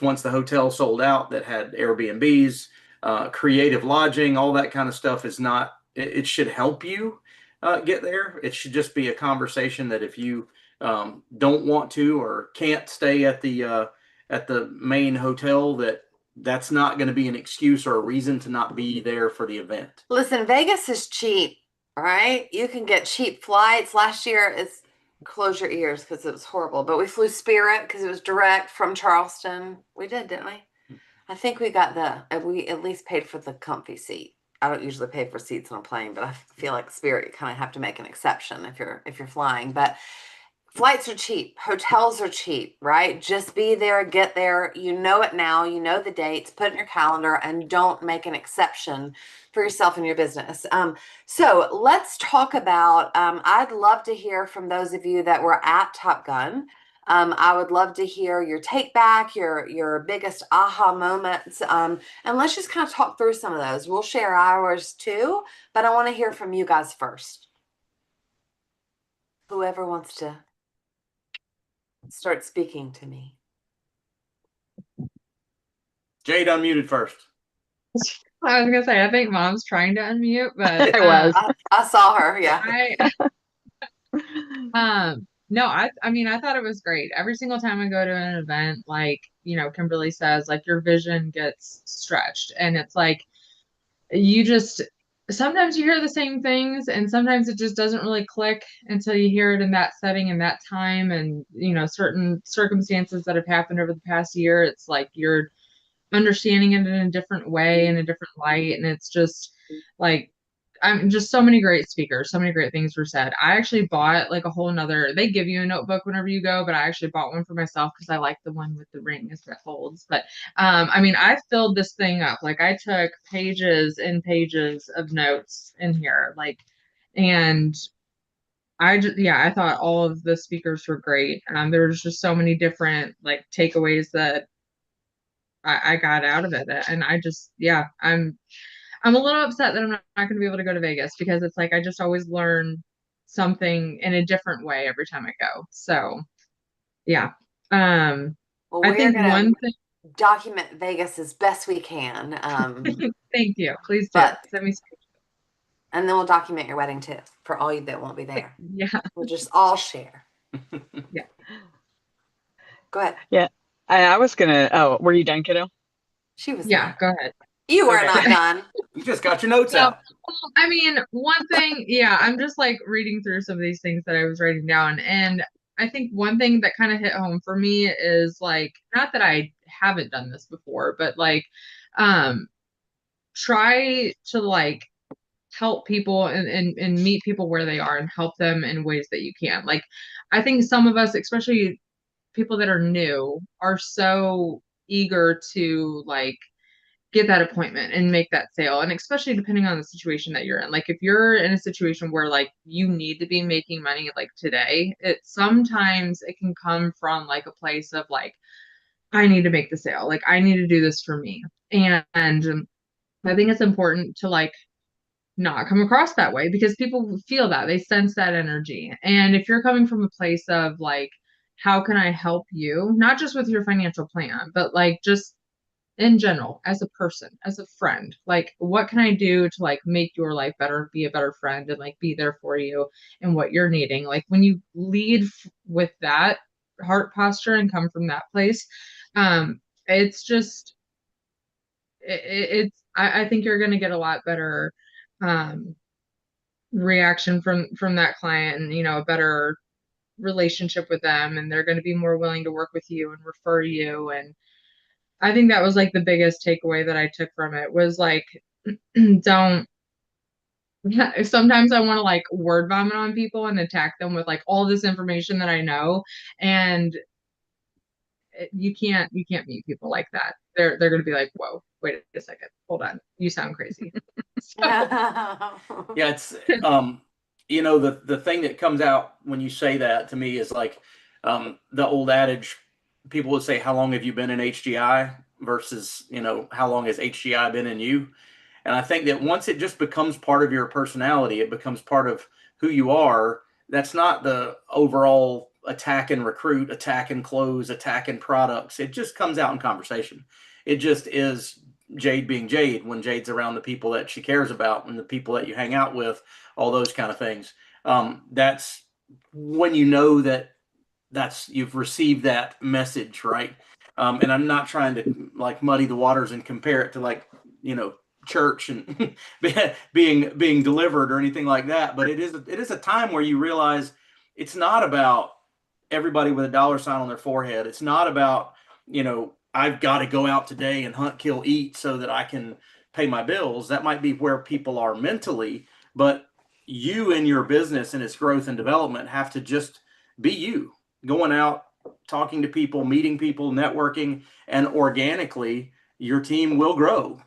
once the hotel sold out that had Airbnbs, creative lodging, all that kind of stuff is not, it should help you get there. It should just be a conversation that if you don't want to or can't stay at the main hotel, that's not going to be an excuse or a reason to not be there for the event. Listen, Vegas is cheap, right? You can get cheap flights. Last year, it's close your ears because it was horrible, but we flew Spirit because it was direct from Charleston. We did, didn't we? I think we got we at least paid for the comfy seat. I don't usually pay for seats on a plane, but I feel like Spirit, you kind of have to make an exception if you're flying. But flights are cheap, hotels are cheap, right? Just be there, get there. You know it now, you know the dates, put it in your calendar, and don't make an exception for yourself and your business. So let's talk about. I'd love to hear from those of you that were at Top Gun. I would love to hear your take back, your biggest aha moments, and let's just kind of talk through some of those. We'll share ours too, but I want to hear from you guys first. Whoever wants to start speaking to me. Jade unmuted first. I was gonna say, I think mom's trying to unmute, but I was. I saw her, yeah. No, I mean, I thought it was great. Every single time I go to an event, like, Kimberly says, like your vision gets stretched, and it's like you just sometimes you hear the same things, and sometimes it just doesn't really click until you hear it in that setting and that time, and certain circumstances that have happened over the past year. It's like you're understanding it in a different way, in a different light, and it's just like I'm just so many great speakers, so many great things were said. I actually bought like a whole nother, they give you a notebook whenever you go, but I actually bought one for myself because I like the one with the rings that holds. But I mean, I filled this thing up. Like I took pages and pages of notes in here, like, and I thought all of the speakers were great. There was just so many different like takeaways that I got out of it. And I just, yeah, I'm a little upset that I'm not going to be able to go to Vegas because it's like I just always learn something in a different way every time I go. So, yeah. Well, I we're think gonna one thing. document Vegas as best we can. Thank you. Please do. But Send me. and then we'll document your wedding too for all you that won't be there. Yeah. We'll just all share. Yeah. Go ahead. Yeah. I was gonna. Oh, were you done, kiddo? She was Yeah. done. Go ahead. You were Okay. not done. You just got your notes out. I mean, one thing, yeah, I'm just like reading through some of these things that I was writing down. And I think one thing that kind of hit home for me is like, not that I haven't done this before, but like, try to like help people and meet people where they are and help them in ways that you can. Like, I think some of us, especially people that are new, are so eager to like get that appointment and make that sale. And especially depending on the situation that you're in. Like if you're in a situation where like you need to be making money like today, it sometimes it can come from like a place of like, I need to make the sale. Like I need to do this for me. And I think it's important to like not come across that way because people feel that they sense that energy. And if you're coming from a place of like, how can I help you? Not just with your financial plan, but like just in general, as a person, as a friend, like what can I do to like make your life better, be a better friend and like be there for you and what you're needing. Like when you lead with that heart posture and come from that place, it's just I think you're going to get a lot better um reaction from that client and a better relationship with them, and they're going to be more willing to work with you and refer you. And I think that was like the biggest takeaway that I took from it was like don't sometimes I want to like word vomit on people and attack them with like all this information that I know, and you can't meet people like that. They're going to be like, whoa, wait a second, hold on, you sound crazy. So, Yeah, it's the thing that comes out when you say that to me is like the old adage people would say, how long have you been in HGI versus, how long has HGI been in you? And I think that once it just becomes part of your personality, it becomes part of who you are. That's not the overall attack and recruit, attack and close, attack and products. It just comes out in conversation. It just is Jade being Jade when Jade's around the people that she cares about and the people that you hang out with, all those kind of things. That's when you know that you've received that message, right? And I'm not trying to like muddy the waters and compare it to like, church and being delivered or anything like that. But it is a time where you realize it's not about everybody with a dollar sign on their forehead. It's not about, I've got to go out today and hunt, kill, eat so that I can pay my bills. That might be where people are mentally, but you and your business and its growth and development have to just be you, going out, talking to people, meeting people, networking, and organically your team will grow.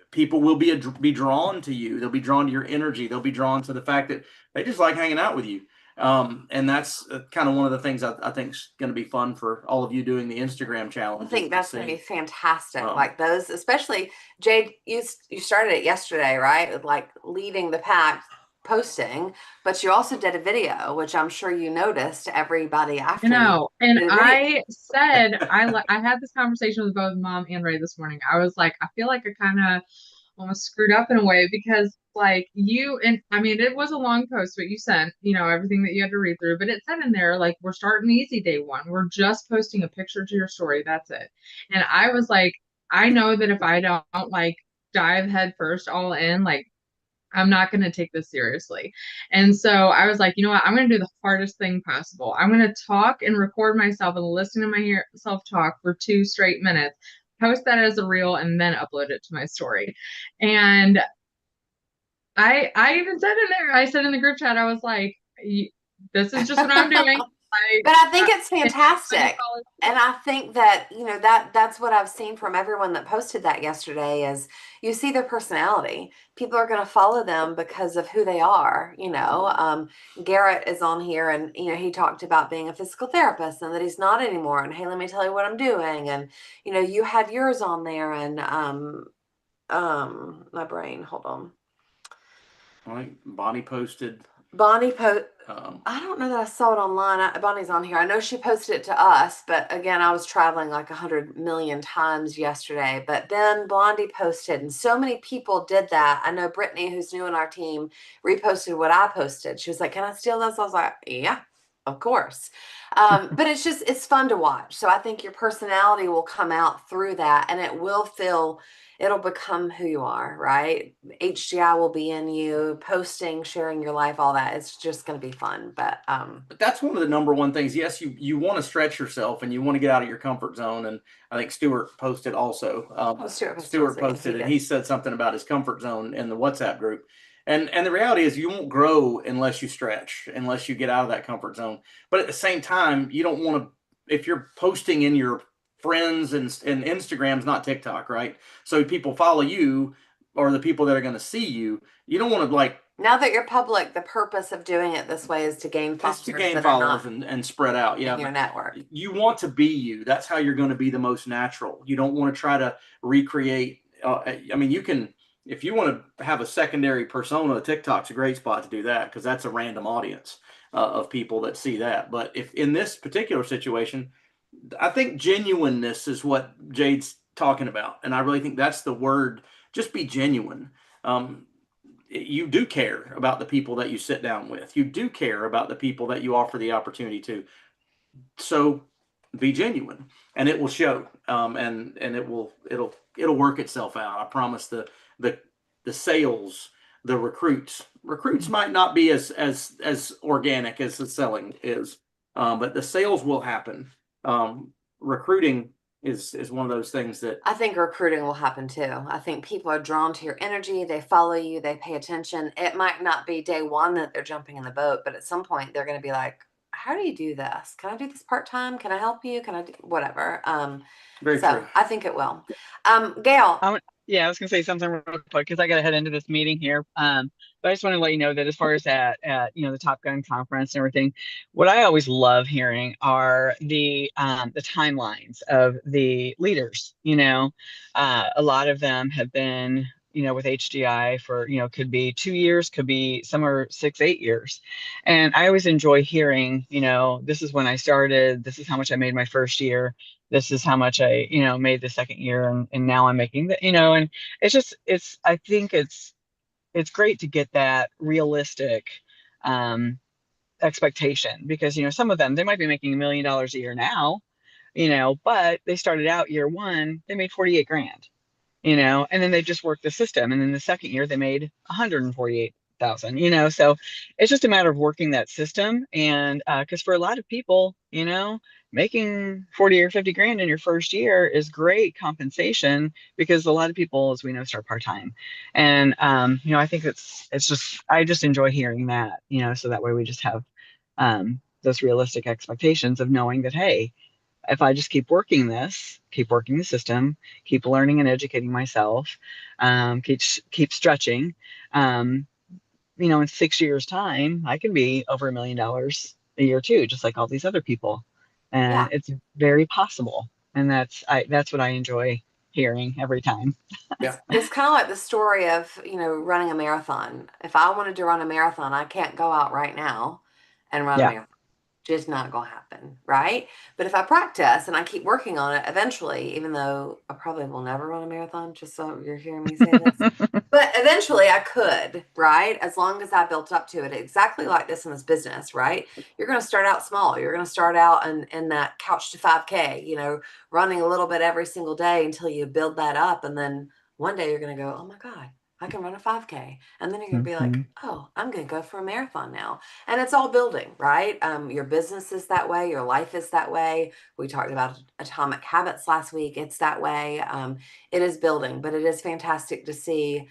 People will be drawn to you. They'll be drawn to your energy. They'll be drawn to the fact that they just like hanging out with you. And that's kind of one of the things I think is going to be fun for all of you doing the Instagram challenge. I think that's going to be fantastic. Um, Like those, especially Jade, you started it yesterday, right? With like leading the pack posting, but you also did a video, which I'm sure you noticed everybody after. And did a video. I said I had this conversation with both Mom and Ray this morning. I was like, I feel like I kind of almost screwed up in a way because like it was a long post, but you sent, everything that you had to read through, but it said in there, like, we're starting easy day one. We're just posting a picture to your story. That's it. And I was like, I know that if I don't like dive head first all in, like, I'm not going to take this seriously. And so I was like, you know what? I'm going to do the hardest thing possible. I'm going to talk and record myself and listen to myself talk for 2 straight minutes, post that as a reel, and then upload it to my story. And I even said in there, I said in the group chat, I was like, this is just what I'm doing. But I think it's fantastic. And I think that, that's what I've seen from everyone that posted that yesterday is you see their personality. People are going to follow them because of who they are. Garrett is on here and, he talked about being a physical therapist and that he's not anymore. And hey, let me tell you what I'm doing. And, you had yours on there and, my brain, hold on. I think Bonnie posted. I don't know that I saw it online. Bonnie's on here. I know she posted it to us, but again, I was traveling like 100 million times yesterday. But then Blondie posted, and so many people did that. I know Brittany, who's new in our team, reposted what I posted. She was like, "Can I steal this?" I was like, "Yeah, of course." But it's fun to watch. So I think your personality will come out through that, and it'll become who you are, right? HGI will be in you, posting, sharing your life, all that. It's just going to be fun. But that's one of the number one things. Yes, you want to stretch yourself and you want to get out of your comfort zone. And I think Stuart posted also. Stuart posted, and he said something about his comfort zone in the WhatsApp group. And the reality is you won't grow unless you stretch, unless you get out of that comfort zone. But at the same time, you don't want to, if you're posting in your friends and Instagram's not TikTok, right? So people follow you or the people that are going to see you. You don't want to like. Now that you're public, the purpose of doing it this way is to gain followers, and spread out. Yeah, in your network. You want to be you. That's how you're going to be the most natural. You don't want to try to recreate. You can, if you want to have a secondary persona, TikTok's a great spot to do that because that's a random audience of people that see that. But if in this particular situation, I think genuineness is what Jade's talking about. And I really think that's the word. Just be genuine. You do care about the people that you sit down with. You do care about the people that you offer the opportunity to. So be genuine and it will show. And it'll work itself out. I promise the sales, the recruits might not be as organic as the selling is. But the sales will happen. Recruiting is one of those things that I think recruiting will happen too. I think people are drawn to your energy. They follow you. They pay attention. It might not be day one that they're jumping in the boat, but at some point they're going to be like, how do you do this? Can I do this part-time? Can I help you? Can I do whatever? Very true. I think it will. Gail. I was gonna say something real quick because I gotta head into this meeting here. But I just want to let you know that as far as at the Top Gun conference and everything, what I always love hearing are the timelines of the leaders. A lot of them have been with HDI for, could be 2 years, could be some are 6, 8 years. And I always enjoy hearing, this is when I started, this is how much I made my first year. This is how much I, made the second year. And now I'm making the, and I think it's great to get that realistic, expectation, because, some of them, they might be making $1 million a year now, but they started out year one, they made 48 grand, and then they just worked the system. And then the second year they made 148,000, so it's just a matter of working that system. And because for a lot of people, making 40 or 50 grand in your first year is great compensation, because a lot of people, as we know, start part-time. And I think I just enjoy hearing that, so that way we just have those realistic expectations of knowing that, hey, if I just keep working the system, keep learning and educating myself, keep stretching, in 6 years' time, I can be over $1 million a year too, just like all these other people. And Yeah. it's very possible. And that's what I enjoy hearing every time. It's kind of like the story of, running a marathon. If I wanted to run a marathon, I can't go out right now and run a Yeah. marathon. Just not going to happen, right? But if I practice and I keep working on it, eventually, even though I probably will never run a marathon, just so you're hearing me say this, but eventually I could, right? As long as I built up to it, exactly like this in this business, right? You're going to start out small. You're going to start out in that couch to 5K, running a little bit every single day until you build that up. And then one day you're going to go, oh my God, I can run a 5K. And then you're going to be like, oh, I'm going to go for a marathon now. And it's all building, right? Your business is that way. Your life is that way. We talked about atomic habits last week. It's that way. It is building, but it is fantastic to see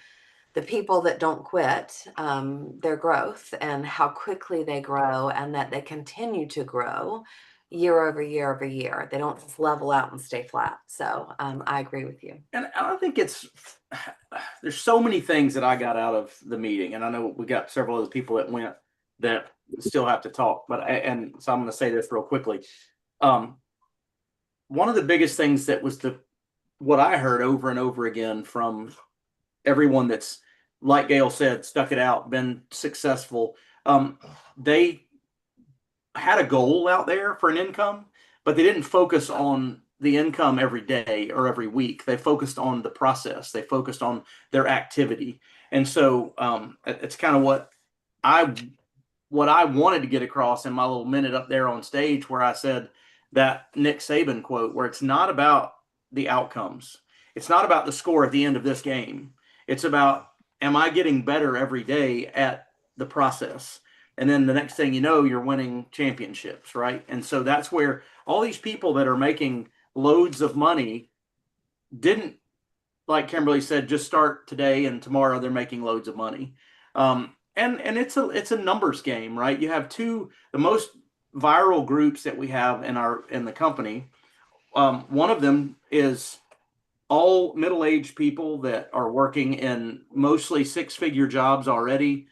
the people that don't quit, their growth and how quickly they grow, and that they continue to grow year over year over year. They don't just level out and stay flat. So I agree with you. And I think there's so many things that I got out of the meeting, and I know we got several other people that went that still have to talk, so I'm going to say this real quickly. One of the biggest things that was what I heard over and over again from everyone that's, like Gail said, stuck it out, been successful. They had a goal out there for an income, but they didn't focus on the income every day or every week. They focused on the process. They focused on their activity. And so it's kind of what I wanted to get across in my little minute up there on stage, where I said that Nick Saban quote, where it's not about the outcomes. It's not about the score at the end of this game. It's about, am I getting better every day at the process? And then the next thing you know, you're winning championships, right? And so that's where all these people that are making loads of money didn't, like Kimberly said, just start today and tomorrow they're making loads of money. And it's a numbers game, right? You have the most viral groups that we have in the company. One of them is all middle-aged people that are working in mostly six-figure jobs already,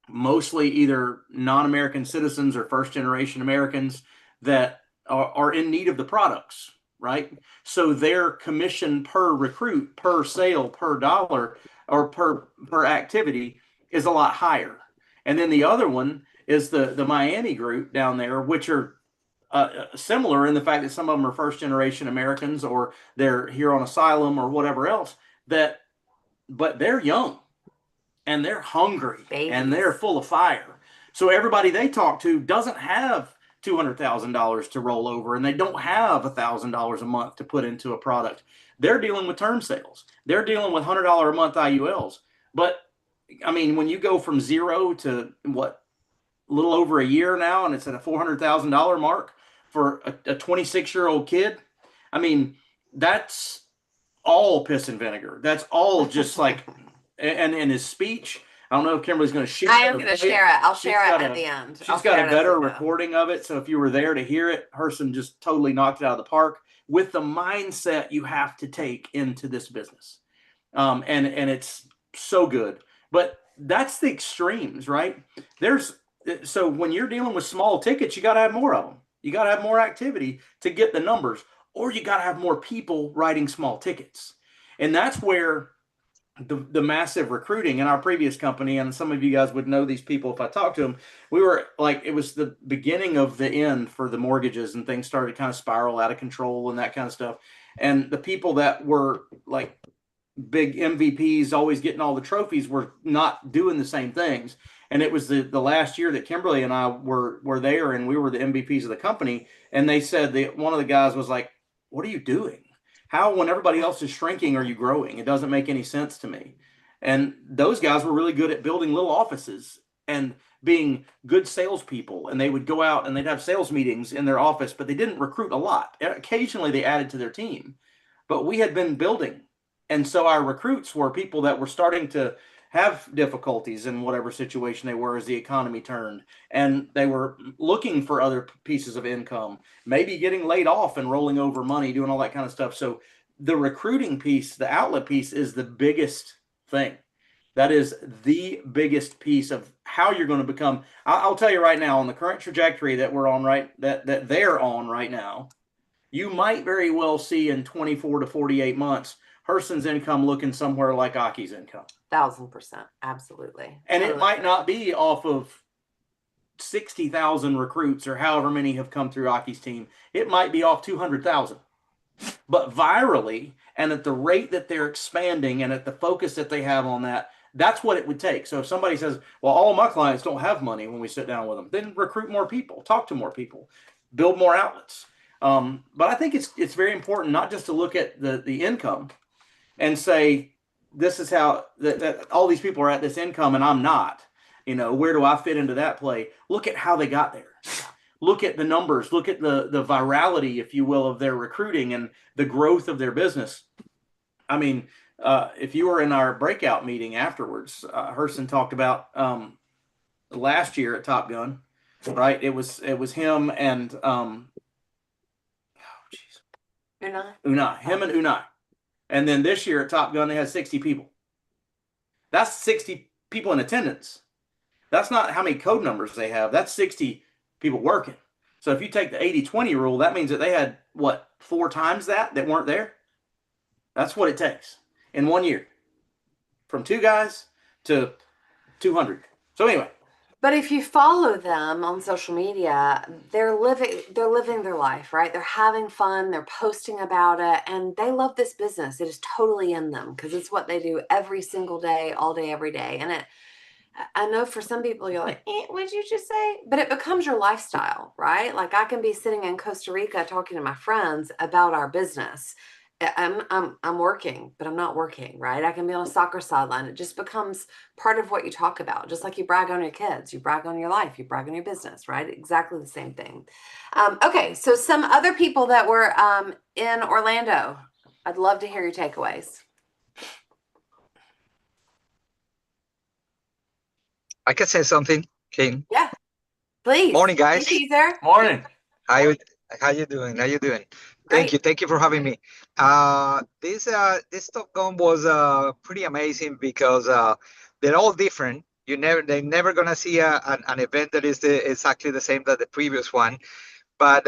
mostly either non-American citizens or first-generation Americans that are in need of the products, right? So their commission per recruit, per sale, per dollar, or per activity is a lot higher. And then the other one is the Miami group down there, which are similar in the fact that some of them are first generation Americans, or they're here on asylum or whatever else, but they're young and they're hungry and they're full of fire. So everybody they talk to doesn't have $200,000 to roll over, and they don't have $1,000 a month to put into a product. They're dealing with term sales. They're dealing with $100 a month IULs. But I mean, when you go from zero to a little over a year now, and it's at a $400,000 mark for a 26-year-old kid, I mean, that's all piss and vinegar. That's all just like, and his speech, I don't know if Kimberly's going to share it. I am going to share it. I'll share it at the end. She's got a better recording of it. So if you were there to hear it, Herson just totally knocked it out of the park with the mindset you have to take into this business. And it's so good. But that's the extremes, right? So when you're dealing with small tickets, you got to have more of them. You got to have more activity to get the numbers, or you got to have more people writing small tickets. And that's where the massive recruiting in our previous company, and some of you guys would know these people if I talked to them. We were like, it was the beginning of the end for the mortgages, and things started to kind of spiral out of control and that kind of stuff. And the people that were like big MVPs, always getting all the trophies, were not doing the same things. And it was the last year that Kimberly and I were there, and we were the MVPs of the company. And they said that one of the guys was like, "What are you doing? How, when everybody else is shrinking, are you growing? It doesn't make any sense to me." And those guys were really good at building little offices and being good salespeople. And they would go out and they'd have sales meetings in their office, but they didn't recruit a lot. Occasionally they added to their team, but we had been building. And so our recruits were people that were starting to have difficulties in whatever situation they were as the economy turned. And they were looking for other pieces of income, maybe getting laid off and rolling over money, doing all that kind of stuff. So the recruiting piece, the outlet piece, is the biggest thing. That is the biggest piece of how you're going to become. I'll tell you right now, on the current trajectory that we're on, that they're on right now, you might very well see in 24 to 48 months Hurston's income looking somewhere like Aki's income. 1000%. Absolutely. And it Totally. might not be off of 60,000 recruits or however many have come through Aki's team. It might be off 200,000. But virally, and at the rate that they're expanding and at the focus that they have on that, that's what it would take. So if somebody says, well, all my clients don't have money when we sit down with them, then recruit more people, talk to more people, build more outlets. But I think it's very important not just to look at the income and say, this is how that all these people are at this income and I'm not. Where do I fit into that play? Look at how they got there. Look at the numbers. Look at the virality, if you will, of their recruiting and the growth of their business. I mean, if you were in our breakout meeting afterwards, Hurston talked about last year at Top Gun, right? It was him and Unai, him and Unai. And then this year at Top Gun, they had 60 people. That's 60 people in attendance. That's not how many code numbers they have. That's 60 people working. So if you take the 80-20 rule, that means that they had, 4 times that weren't there? That's what it takes in 1 year. From 2 guys to 200. So anyway. But if you follow them on social media, they're living their life, right? They're having fun, they're posting about it, and they love this business. It is totally in them because it's what they do every single day, all day, every day. And I know for some people you're like, what'd you just say? But it becomes your lifestyle, right? Like I can be sitting in Costa Rica talking to my friends about our business. I'm working, but I'm not working, right? I can be on a soccer sideline. It just becomes part of what you talk about. Just like you brag on your kids, you brag on your life, you brag on your business, right? Exactly the same thing. Okay, so some other people that were in Orlando, I'd love to hear your takeaways. I can say something, King. Yeah, please. Morning, guys. Hey, Caesar. Morning. How you doing? Great. Thank you for having me. This Top Gun was pretty amazing because they're all different. They're never gonna see an event that is exactly the same as the previous one. But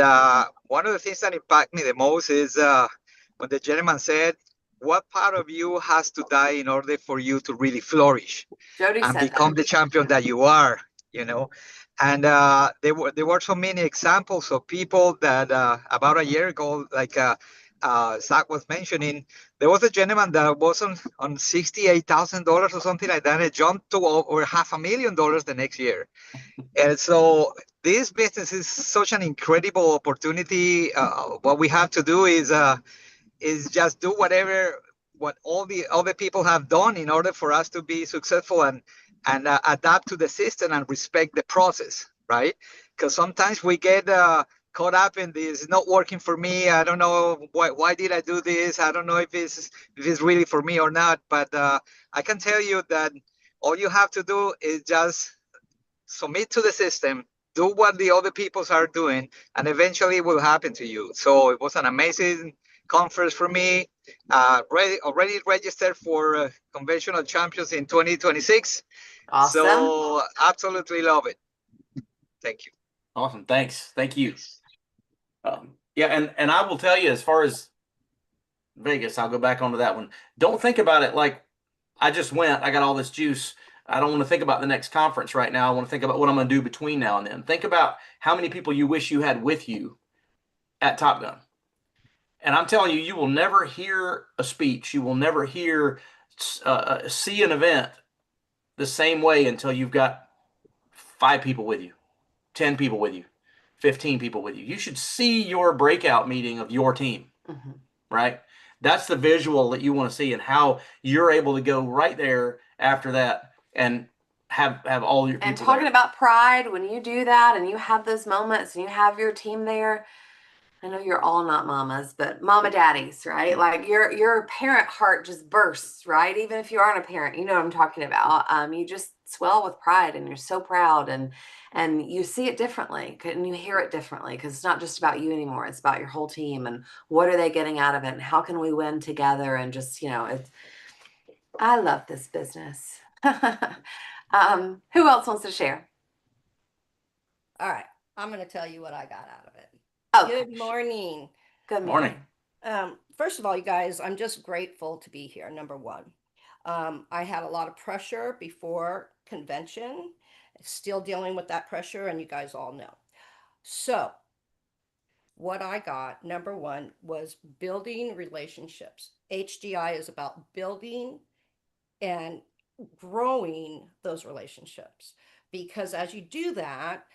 one of the things that impact me the most is when the gentleman said, "What part of you has to die in order for you to really flourish Jody and said become that. the champion that you are?" And there were so many examples of people that about a year ago, like Zach was mentioning, there was a gentleman that was on $68,000 or something like that. It jumped to over $500,000 the next year. And so this business is such an incredible opportunity. What we have to do is just do what all the other people have done in order for us to be successful and adapt to the system and respect the process, right? Because sometimes we get caught up in this, it's not working for me. I don't know why did I do this? I don't know if it's really for me or not. But I can tell you that all you have to do is just submit to the system, do what the other people are doing, and eventually it will happen to you. So it was an amazing conference for me. Already registered for Conventional Champions in 2026. Awesome. So absolutely love it. Thank you. Awesome. Thanks. Thank you. Yeah, and I will tell you, as far as Vegas, I'll go back onto that one. Don't think about it like I just went, I got all this juice. I don't want to think about the next conference right now. I want to think about what I'm going to do between now and then. Think about how many people you wish you had with you at Top Gun. And I'm telling you, you will never hear a speech. You will never see an event the same way until you've got 5 people with you, 10 people with you, 15 people with you. You should see your breakout meeting of your team, right? That's the visual that you want to see, and how you're able to go right there after that and have all your people And talking there. about pride, when you do that and you have those moments and you have your team there, I know you're all not mamas, but mama daddies, right? Like your parent heart just bursts, right? Even if you aren't a parent, you know what I'm talking about. You just swell with pride, and you're so proud, and you see it differently, and you hear it differently, because it's not just about you anymore. It's about your whole team, and what are they getting out of it, and how can we win together? And just, it's, I love this business. Who else wants to share? All right, I'm going to tell you what I got out of it. Oh, Good morning. good Morning. First of all, you guys, I'm just grateful to be here. Number one, I had a lot of pressure before convention, still dealing with that pressure, and you guys all know. So, what I got, number one, was building relationships. HDI is about building and growing those relationships, because as you do that,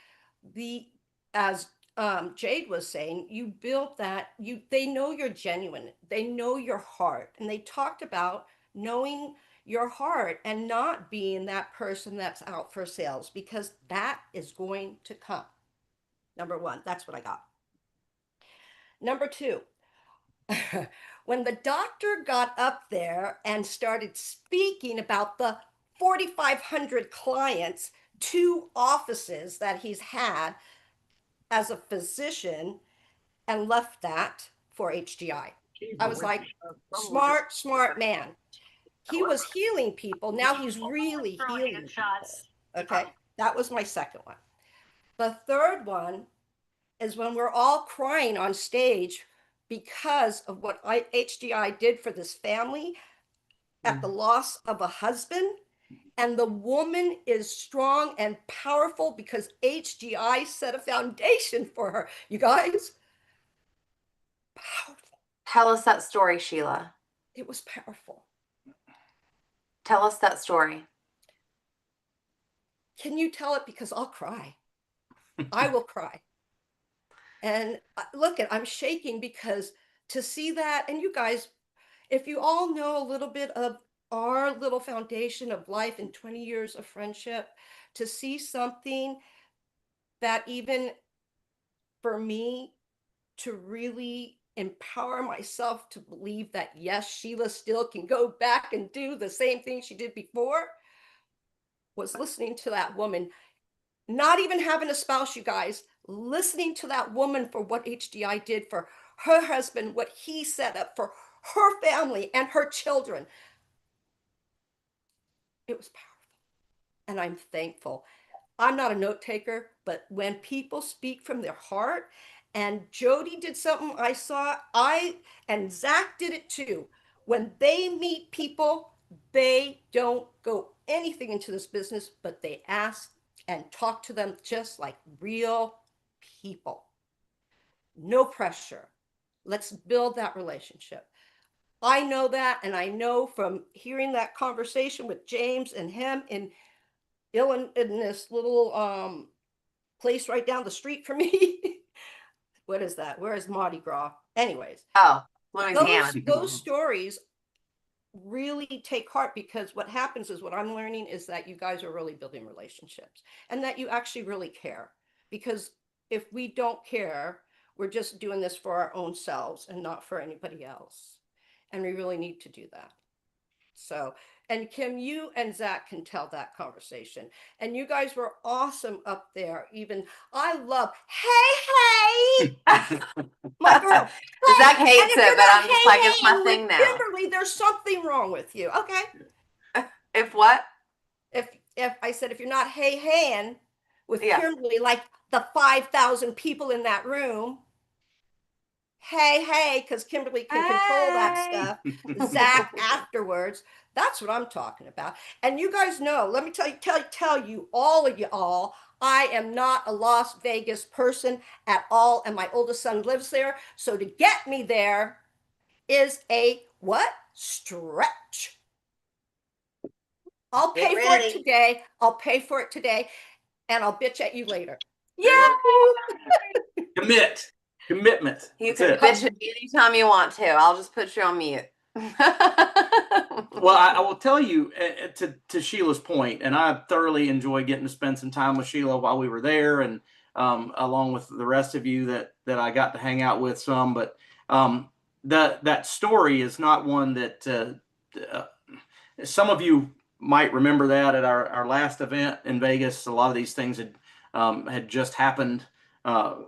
as Jade was saying, you build that, they know you're genuine, they know your heart, and they talked about knowing your heart and not being that person that's out for sales, because that is going to come. Number one, that's what I got. Number two, when the doctor got up there and started speaking about the 4,500 clients, 2 offices that he's had as a physician, and left that for HDI. I was like, smart man. He was healing people. Now he's really healing people. Okay, that was my second one. The third one is when we're all crying on stage because of what HDI did for this family at the loss of a husband. And the woman is strong and powerful because HDI set a foundation for her. You guys, powerful. tell us that story, Sheila. It was powerful. Tell us that story. Can you tell it? Because I'll cry. I will cry. And look, I'm shaking, because to see that, and you guys, if you all know a little bit of our little foundation of life and 20 years of friendship, to see something that, even for me, to really empower myself to believe that, yes, Sheila still can go back and do the same thing she did before, was listening to that woman, not even having a spouse, you guys, listening to that woman for what HDI did for her husband, what he set up for her family and her children. It was powerful, and I'm thankful. I'm not a note taker, but when people speak from their heart, and Jody did something I saw, and Zach did it too. When they meet people, they don't go anything into this business, but they ask and talk to them just like real people. No pressure. Let's build that relationship. I know that, and I know from hearing that conversation with James and him in this little place right down the street from me. What is that? Where is Mardi Gras? Anyways, Oh, Louisiana. those stories really take heart, because what happens is, what I'm learning is that you guys are really building relationships, and that you actually really care. Because if we don't care, we're just doing this for our own selves and not for anybody else. And we really need to do that. So, and Kim, you and Zach can tell that conversation. And you guys were awesome up there. Even I love, hey, my girl. Zach Hey, hates and if it, you're but not I'm just like, it's my hey-hey-ing thing with now. Kimberly, there's something wrong with you. Okay. If what? If I said, if you're not hey-haying with Yeah. Kimberly, like the 5,000 people in that room, hey, because Kimberly can control that Hey. stuff. Zach afterwards. That's what I'm talking about. And you guys know, let me tell you, all of you all, I am not a Las Vegas person at all, and my oldest son lives there. So to get me there is a what? Stretch. I'll Get pay for ready. it today. I'll pay for it today, and I'll bitch at you later. Yeah. Commitment. You That's can it. bitch at me anytime you want to. I'll just put you on mute. Well, I will tell you, to Sheila's point, and I thoroughly enjoyed getting to spend some time with Sheila while we were there, and along with the rest of you that I got to hang out with some. But that story is not one that some of you might remember that at our last event in Vegas. A lot of these things had just happened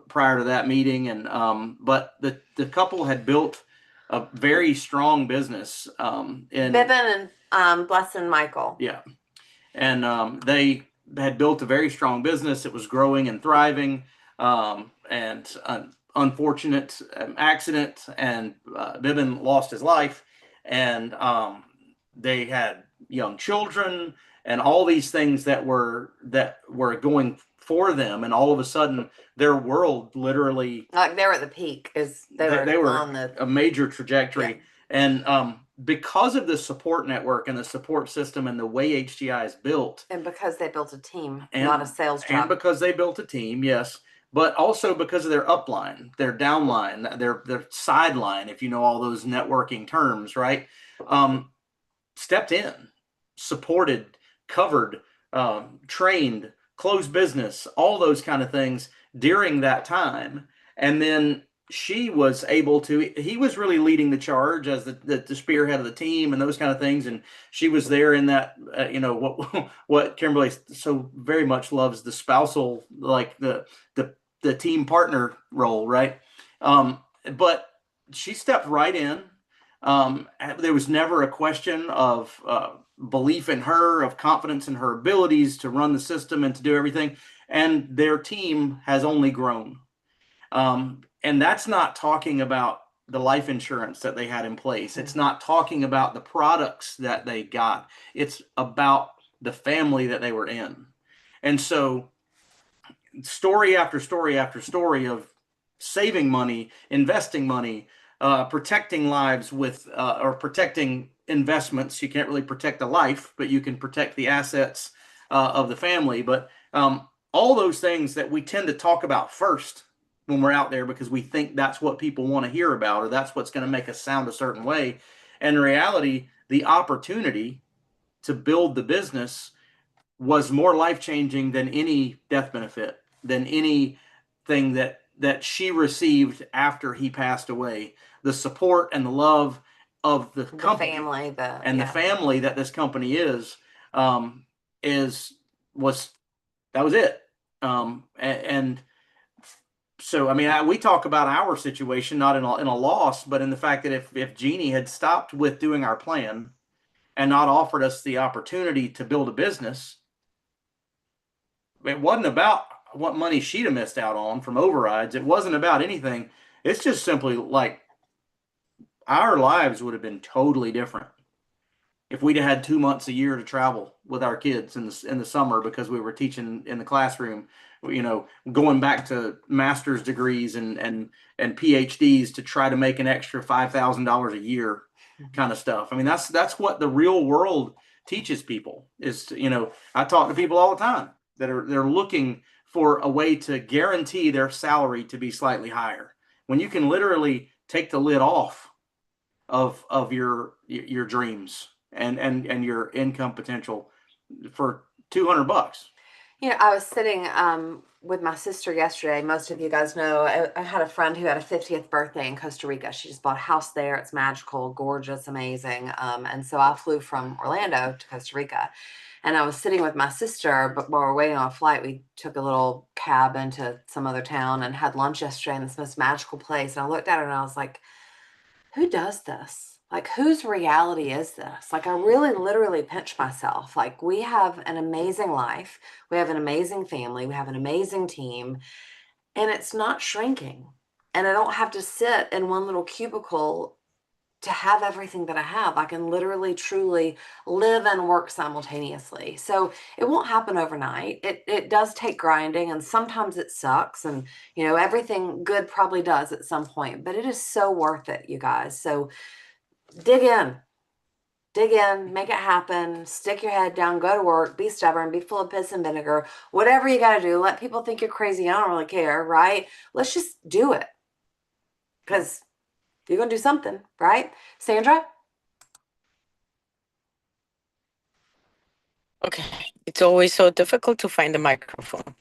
prior to that meeting, and but the couple had built a very strong business in Bibbin and Blessing Michael. yeah, and they had built a very strong business. It was growing and thriving, and an unfortunate accident, and Bibbin lost his life, and they had young children and all these things that were going for them, and all of a sudden their world literally, Like they were at the peak. They were on the a major trajectory. Yeah. And because of the support network and the support system and the way HTI is built, and because they built a team, and, not a sales and job. because they built a team, yes, but also because of their upline, their downline, their sideline, if you know all those networking terms, right? Stepped in, supported, covered, trained, closed business, all those kind of things during that time. And then she was able to, he was really leading the charge as the spearhead of the team and those kind of things. And she was there in that, what Kimberly so very much loves, the spousal, like the team partner role, right? But she stepped right in. There was never a question of belief in her, of confidence in her abilities to run the system and to do everything. And their team has only grown. And that's not talking about the life insurance that they had in place. It's not talking about the products that they got. It's about the family that they were in. And so story after story after story of saving money, investing money, protecting lives with, or protecting investments. You can't really protect the life, but you can protect the assets of the family. But all those things that we tend to talk about first when we're out there because we think that's what people want to hear about, or that's what's going to make us sound a certain way. And in reality, the opportunity to build the business was more life-changing than any death benefit, than anything that she received after he passed away. The support and the love of the company, family, the family that this company is that was it. And so, I mean, we talk about our situation, not in a loss, but in the fact that if Jeannie had stopped with doing our plan and not offered us the opportunity to build a business, it wasn't about what money she'd have missed out on from overrides. It wasn't about anything. It's just simply like our lives would have been totally different if we'd have had 2 months a year to travel with our kids in the summer because we were teaching in the classroom, going back to master's degrees and PhDs to try to make an extra $5,000 a year kind of stuff. I mean, that's what the real world teaches people is, I talk to people all the time that they're looking for a way to guarantee their salary to be slightly higher when you can literally take the lid off of your dreams and your income potential for $200. I was sitting with my sister yesterday. Most of you guys know I had a friend who had a 50th birthday in Costa Rica. She just bought a house there. It's magical, gorgeous, amazing. And so I flew from Orlando to Costa Rica. And I was sitting with my sister, but while we were waiting on a flight, we took a little cab into some other town and had lunch yesterday in this most magical place. And I looked at her and I was like, who does this? Like, whose reality is this? Like, I really literally pinch myself. Like, we have an amazing life. We have an amazing family. We have an amazing team. And it's not shrinking. and I don't have to sit in one little cubicle to have everything that I have. I can literally, truly live and work simultaneously. So it won't happen overnight. It does take grinding, and sometimes it sucks. And, you know, everything good probably does at some point, but it is so worth it, you guys. So dig in, make it happen, stick your head down, go to work, be stubborn, be full of piss and vinegar, whatever you got to do. Let people think you're crazy. I don't really care, right? Let's just do it, because you're going to do something, right? Sandra? Okay, it's always so difficult to find the microphone.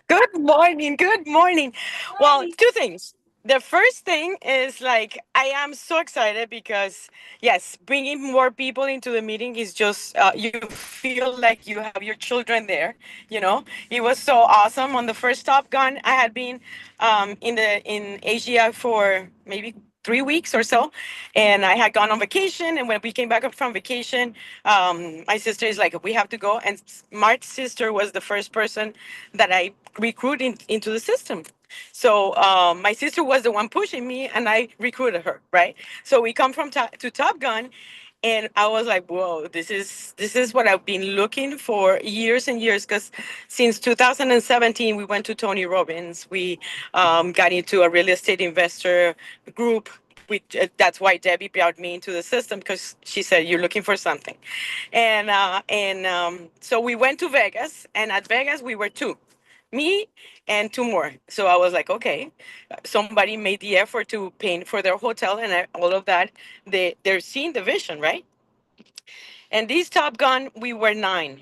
Good morning, good morning. Well, two things. The first thing is like, I am so excited because, yes, bringing more people into the meeting is just, you feel like you have your children there, you know? It was so awesome. On the first Top Gun, I had been in Asia for maybe 3 weeks or so, and I had gone on vacation. And when we came back up from vacation, my sister is like, we have to go. And Mark's sister was the first person that I recruited into the system. So my sister was the one pushing me, and I recruited her, right? So we come to Top Gun, and I was like, whoa, this is what I've been looking for years and years. Because since 2017, we went to Tony Robbins. We got into a real estate investor group. That's why Debbie brought me into the system, because she said, you're looking for something. And so we went to Vegas, and at Vegas we were two, me and two more. So I was like, okay, somebody made the effort to pay for their hotel and all of that. They're seeing the vision, right? And this Top Gun, we were 9.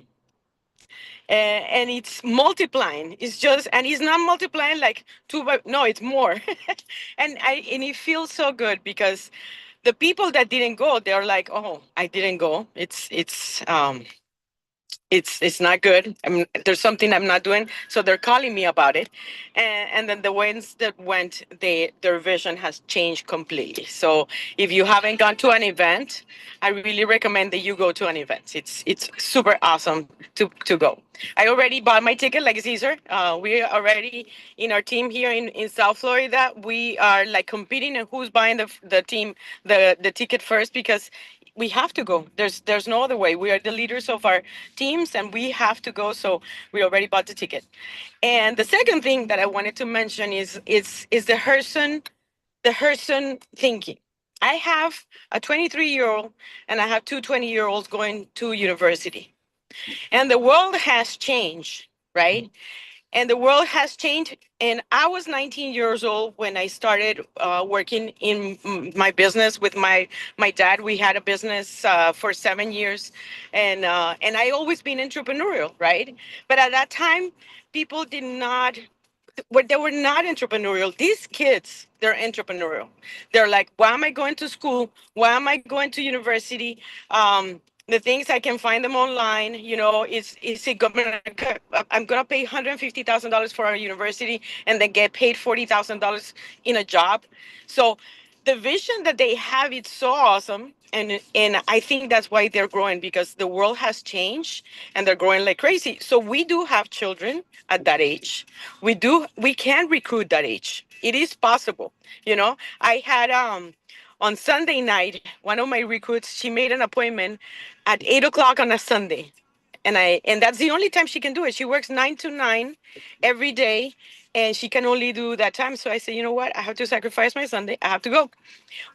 And it's multiplying. It's just, and it's not multiplying like 2 by, no, it's more. And it feels so good, because the people that didn't go, they're like, oh, I didn't go. It's not good. There's something I'm not doing. So they're calling me about it. And then the ones that went, their vision has changed completely. So if you haven't gone to an event, I really recommend that you go to an event. It's super awesome to go. I already bought my ticket, like Caesar. We are already in our team here in South Florida. We are like competing and who's buying the ticket first, because we have to go. There's no other way. We are the leaders of our teams, and we have to go. So we already bought the ticket. And the second thing that I wanted to mention is the Herson thinking. I have a 23-year-old, and I have two 20-year-olds going to university. And the world has changed, right? And the world has changed. And I was 19 years old when I started working in my business with my dad. We had a business for 7 years, and I always been entrepreneurial, right? But at that time, people did not. They were not entrepreneurial. These kids, they're entrepreneurial. They're like, why am I going to school? Why am I going to university? The things I can find them online, is it I'm gonna pay $150,000 for a university and then get paid $40,000 in a job. So the vision that they have, it's so awesome. And I think that's why they're growing, because the world has changed and they're growing like crazy. So we do have children at that age. We can recruit that age. It is possible. I had on Sunday night, one of my recruits, she made an appointment at 8 o'clock on a Sunday. And that's the only time she can do it. She works 9 to 9 every day, and she can only do that time. So I said, you know what? I have to sacrifice my Sunday. I have to go.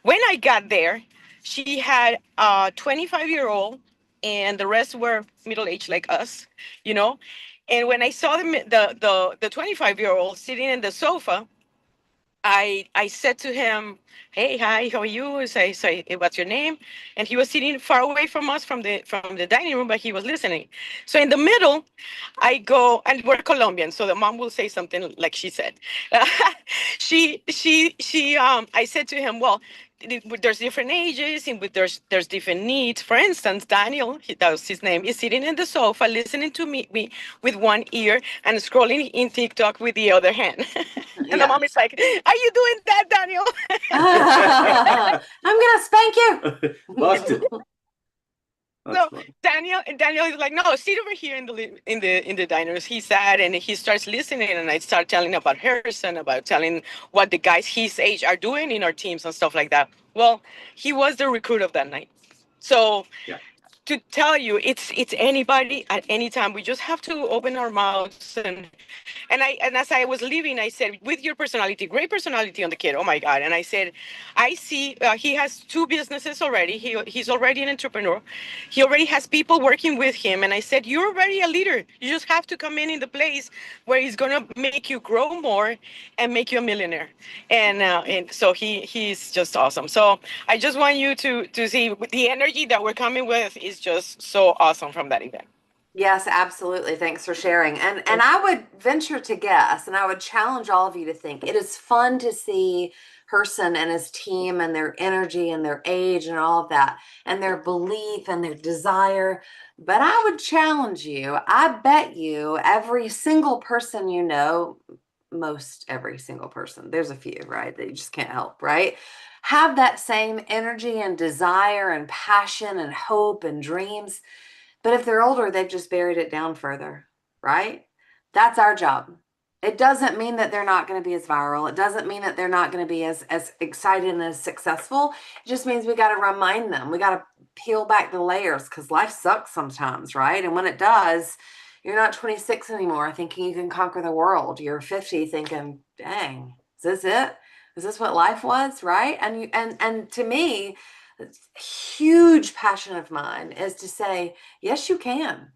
When I got there, she had a 25-year-old, and the rest were middle-aged like us, And when I saw the 25-year-old sitting in the sofa, I said to him, hey, hi, how are you? I say, what's your name? And he was sitting far away from us from the dining room, but he was listening. So in the middle, I go, and we're Colombian, so the mom will say something like she said. I said to him, well, there's different ages and there's different needs. For instance, Daniel, that was his name, is sitting in the sofa listening to me with one ear and scrolling in TikTok with the other hand. And the mom is like, are you doing that, Daniel? I'm gonna spank you. Busted. That's So funny. Daniel is like, no, sit over here in the diners. He sat and he starts listening, and I start telling about Harrison, about telling what the guys his age are doing in our teams and stuff like that. Well, he was the recruit of that night. So Yeah. to tell you, it's anybody at any time. We just have to open our mouths and as I was leaving, I said, with your personality, great personality on the kid. Oh my God. And I said, I see he has 2 businesses already. He's already an entrepreneur. He already has people working with him. And I said, you're already a leader. You just have to come in the place where he's going to make you grow more and make you a millionaire. And so he's just awesome. So I just want you to see the energy that we're coming with is just so awesome from that event. Yes, absolutely. Thanks for sharing. And I would venture to guess, and I would challenge all of you to think it is fun to see Herson and his team and their energy and their age and all of that and their belief and their desire. But I would challenge you, I bet you every single person you know, most every single person, there's a few, right, that you just can't help, right? Have that same energy and desire and passion and hope and dreams. But if they're older, they've just buried it down further, right? That's our job. It doesn't mean that they're not going to be as viral. It doesn't mean that they're not going to be as excited and as successful. It just means we got to remind them. We got to peel back the layers because life sucks sometimes, right? And when it does, you're not 26 anymore thinking you can conquer the world. You're 50 thinking, dang, is this it? Is this what life was, right? And to me, huge passion of mine is to say, yes, you can.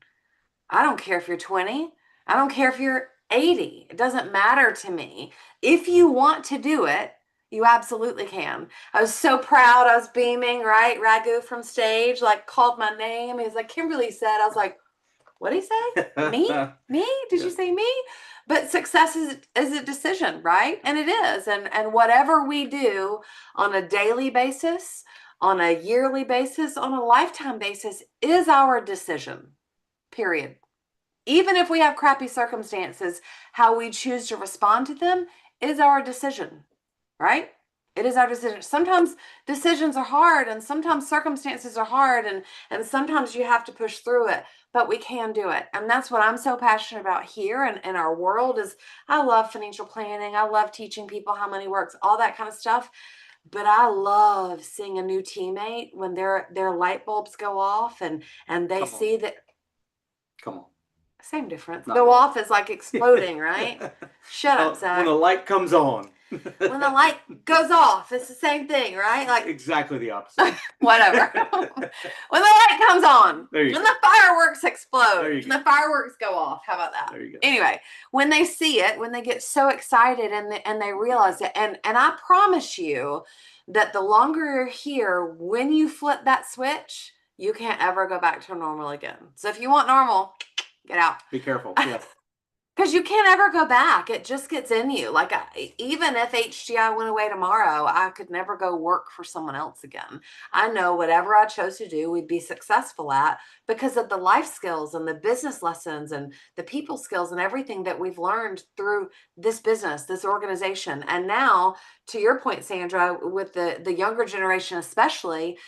I don't care if you're 20. I don't care if you're 80. It doesn't matter to me. If you want to do it, you absolutely can. I was so proud. I was beaming, right? Raghu from stage, like called my name. He was like, Kimberly said, I was like, what'd he say? Me? Me? Did you say me? But success is a decision, right? And it is. And whatever we do on a daily basis, on a yearly basis, on a lifetime basis is our decision, period. Even if we have crappy circumstances, how we choose to respond to them is our decision, right? It is our decision. Sometimes decisions are hard and sometimes circumstances are hard and sometimes you have to push through it, but we can do it. And that's what I'm so passionate about here and in our world is I love financial planning. I love teaching people how money works, all that kind of stuff. But I love seeing a new teammate when their light bulbs go off and they Come on. see that. Come on. Same difference. Not Go really. off is like exploding, right? Shut up, Zach. When the light comes on. When the light goes off, it's the same thing, right? Like Exactly the opposite. whatever. When the light comes on, There you when go. the fireworks explode, There you when go. the fireworks go off. How about that? There you go. Anyway, when they see it, when they get so excited and they realize it, and I promise you that the longer you're here, when you flip that switch, you can't ever go back to normal again. So if you want normal, get out. Be careful. Yeah. Because you can't ever go back. It just gets in you. Like even if HGI went away tomorrow, I could never go work for someone else again. I know whatever I chose to do, we'd be successful at because of the life skills and the business lessons and the people skills and everything that we've learned through this business, this organization. And now, to your point, Sandra, with the younger generation especially,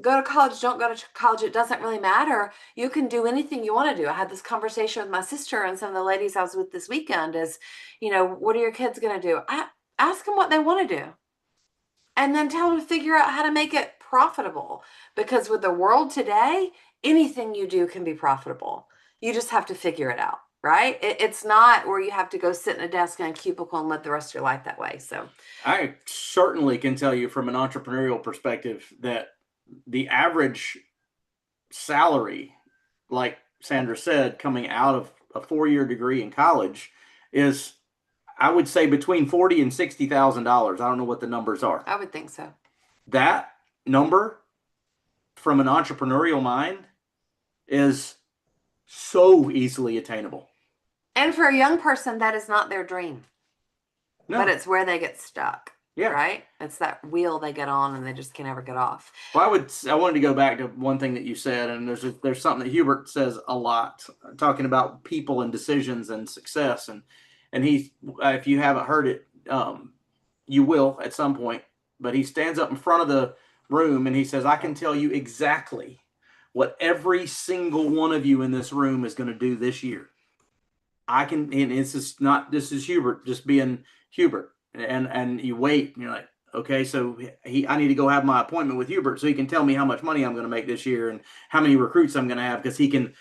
go to college, don't go to college, it doesn't really matter. You can do anything you want to do. I had this conversation with my sister and some of the ladies I was with this weekend is, what are your kids going to do? I ask them what they want to do and then tell them to figure out how to make it profitable. Because with the world today, anything you do can be profitable. You just have to figure it out, right? It's not where you have to go sit in a desk in a cubicle and live the rest of your life that way. So I certainly can tell you from an entrepreneurial perspective that the average salary, like Sandra said, coming out of a 4-year degree in college is, I would say, between $40,000 and $60,000. I don't know what the numbers are. I would think so. That number from an entrepreneurial mind is so easily attainable. And for a young person, that is not their dream, No. but it's where they get stuck. Yeah. Right? It's that wheel they get on and they just can never get off. Well, I wanted to go back to one thing that you said, and there's something that Hubert says a lot, talking about people and decisions and success, and he, if you haven't heard it, you will at some point. But he stands up in front of the room and he says, "I can tell you exactly what every single one of you in this room is going to do this year. I can, and this is Hubert just being Hubert, and you wait, and you're like, okay, so I need to go have my appointment with Hubert so he can tell me how much money I'm going to make this year and how many recruits I'm going to have, because he can,